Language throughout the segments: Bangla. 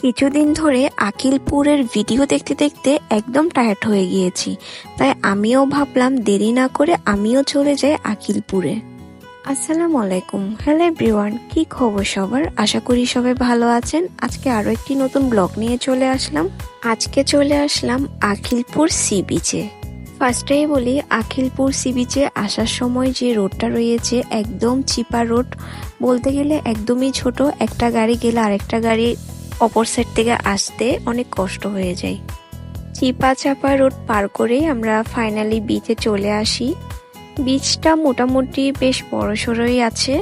কিছুদিন ধরে আকিলপুরের ভিডিও দেখতে দেখতে একদম টায়ার্ড হয়ে গিয়েছি, তাই আমিও ভাবলাম দেরি না করে আমিও চলে যাই আকিলপুরে। আসসালামু আলাইকুম, হ্যালো এভরিওয়ান, কি খবর সবার? আশা করি সবাই ভালো আছেন। আজকে আরো একটি নতুন ব্লগ নিয়ে চলে আসলাম। আজকে চলে আসলাম আকিলপুর সি বিচে। ফার্স্টেই বলি, আকিলপুর সি বিচে আসার সময় যে রোডটা রয়েছে একদম চিপা রোড, বলতে গেলে একদমই ছোট। একটা গাড়ি গেলে আরেকটা গাড়ি অপর সাইড থেকে আসতে অনেক কষ্ট হয়ে যায়। চিপা চাপা রোড পার করেই আমরা ফাইনালি বিচে চলে আসি। বিচটা মোটামুটি বেশ বড়সড়ই আছে।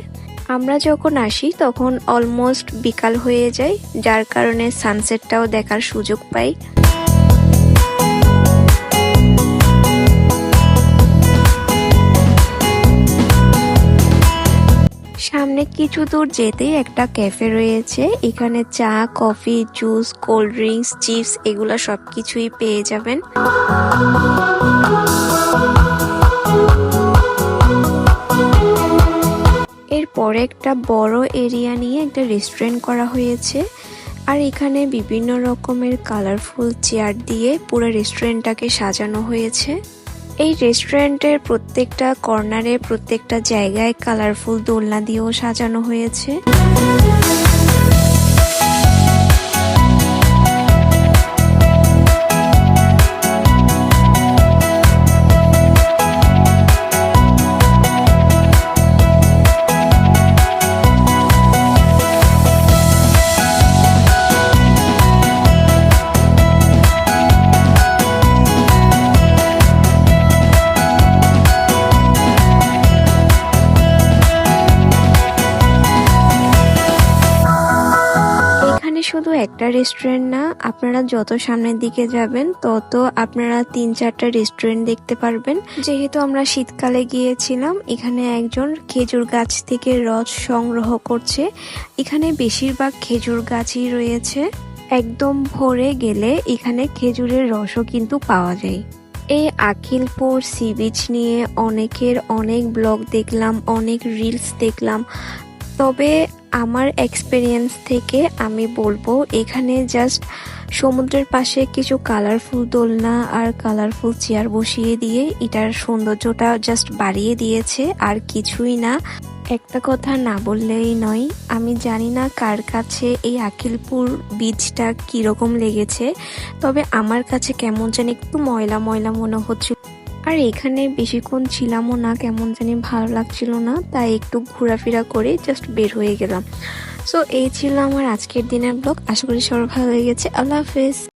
আমরা যখন আসি তখন অলমোস্ট বিকাল হয়ে যায়, যার কারণে সানসেটটাও দেখার সুযোগ পাই। সামনে কিছু দূর যেতেই একটা ক্যাফে রয়েছে। এখানে চা, coffee, juice, cold drinks, chips এগুলো সবকিছুই পেয়ে যাবেন। এরপরে একটা বড় এরিয়া নিয়ে একটা রেস্টুরেন্ট করা হয়েছে, আর এখানে বিভিন্ন রকমের কালারফুল চেয়ার দিয়ে পুরো রেস্টুরেন্টটাকে সাজানো হয়েছে। এই রেস্টুরেন্টের প্রত্যেকটা কর্নারে, প্রত্যেকটা জায়গায় কালারফুল দোলনা দিয়েও সাজানো হয়েছে। শুধু একটা রেস্টুরেন্ট না, আপনারা যত সামনের দিকে যাবেন তত আপনারা 3-4টা রেস্টুরেন্ট দেখতে পারবেন। যেহেতু আমরা শীতকালে গিয়েছিলাম, এখানে একজন খেজুর গাছ থেকে রস সংগ্রহ করছে। এখানে বেশিরভাগ খেজুর গাছই রয়েছে। একদম ভোরে গেলে এখানে খেজুরের রসও কিন্তু পাওয়া যায়। এই আকিলপুর সি বিচ নিয়ে অনেকের অনেক ব্লগ দেখলাম, অনেক রিলস দেখলাম, তবে আমার এক্সপিরিয়েন্স থেকে আমি বলবো এখানে জাস্ট সমুদ্রের পাশে কিছু কালারফুল দোলনা আর কালারফুল চেয়ার বসিয়ে দিয়ে এটার সৌন্দর্যটা জাস্ট বাড়িয়ে দিয়েছে, আর কিছুই না। একটা কথা না বললেই নয়, আমি জানি না কার কাছে এই আকিলপুর বিচটা কিরকম লেগেছে, তবে আমার কাছে কেমন জানি একটু ময়লা ময়লা মনে হচ্ছিল। আর এখানে বেশিক্ষণ ছিলামও না, কেমন জানি ভালো লাগছিল না, তাই একটু ঘোরাফেরা করে জাস্ট বের হয়ে গেলাম। সো এই ছিল আমার আজকের দিনের ব্লগ। আশা করি সবার ভালো লেগেছে। আল্লাহ হাফেজ।